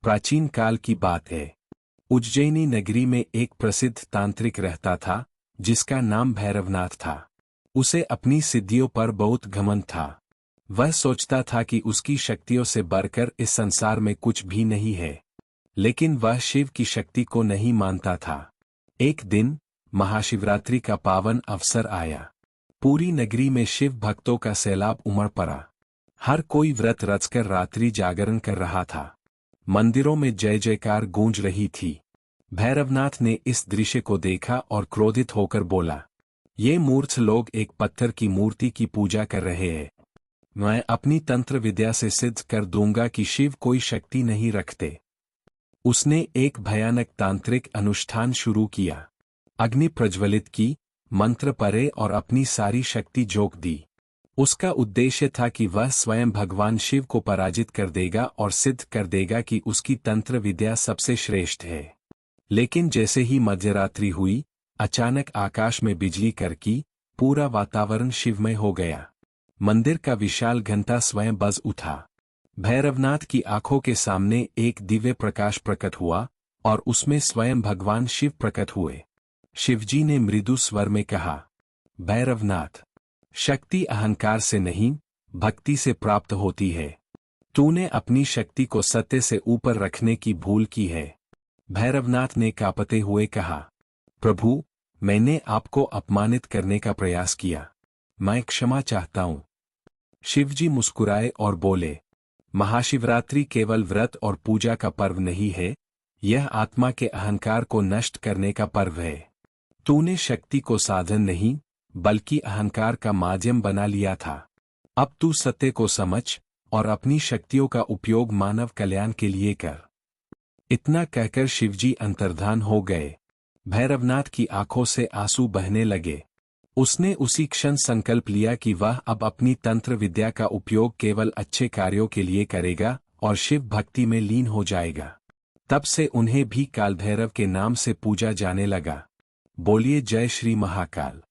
प्राचीन काल की बात है। उज्जैनी नगरी में एक प्रसिद्ध तांत्रिक रहता था, जिसका नाम भैरवनाथ था। उसे अपनी सिद्धियों पर बहुत घमंड था। वह सोचता था कि उसकी शक्तियों से बढ़कर इस संसार में कुछ भी नहीं है। लेकिन वह शिव की शक्ति को नहीं मानता था। एक दिन महाशिवरात्रि का पावन अवसर आया। पूरी नगरी में शिव भक्तों का सैलाब उमड़ पड़ा। हर कोई व्रत रचकर रात्रि जागरण कर रहा था। मंदिरों में जय जयकार गूंज रही थी। भैरवनाथ ने इस दृश्य को देखा और क्रोधित होकर बोला, ये मूर्ख लोग एक पत्थर की मूर्ति की पूजा कर रहे हैं। मैं अपनी तंत्र विद्या से सिद्ध कर दूंगा कि शिव कोई शक्ति नहीं रखते। उसने एक भयानक तांत्रिक अनुष्ठान शुरू किया। अग्नि प्रज्वलित की, मंत्र पढ़े और अपनी सारी शक्ति झोंक दी। उसका उद्देश्य था कि वह स्वयं भगवान शिव को पराजित कर देगा और सिद्ध कर देगा कि उसकी तंत्र विद्या सबसे श्रेष्ठ है। लेकिन जैसे ही मध्यरात्रि हुई, अचानक आकाश में बिजली करकी, पूरा वातावरण शिवमय हो गया। मंदिर का विशाल घंटा स्वयं बज उठा। भैरवनाथ की आंखों के सामने एक दिव्य प्रकाश प्रकट हुआ और उसमें स्वयं भगवान शिव प्रकट हुए। शिवजी ने मृदु स्वर में कहा, भैरवनाथ, शक्ति अहंकार से नहीं, भक्ति से प्राप्त होती है। तूने अपनी शक्ति को सत्य से ऊपर रखने की भूल की है। भैरवनाथ ने कांपते हुए कहा, प्रभु, मैंने आपको अपमानित करने का प्रयास किया। मैं क्षमा चाहता हूं। शिवजी मुस्कुराए और बोले, महाशिवरात्रि केवल व्रत और पूजा का पर्व नहीं है, यह आत्मा के अहंकार को नष्ट करने का पर्व है। तूने शक्ति को साधन नहीं, बल्कि अहंकार का माध्यम बना लिया था। अब तू सत्य को समझ और अपनी शक्तियों का उपयोग मानव कल्याण के लिए कर। इतना कहकर शिवजी अंतर्धान हो गए। भैरवनाथ की आंखों से आंसू बहने लगे। उसने उसी क्षण संकल्प लिया कि वह अब अपनी तंत्र विद्या का उपयोग केवल अच्छे कार्यों के लिए करेगा और शिव भक्ति में लीन हो जाएगा। तब से उन्हें भी काल भैरव के नाम से पूजा जाने लगा। बोलिए जय श्री महाकाल।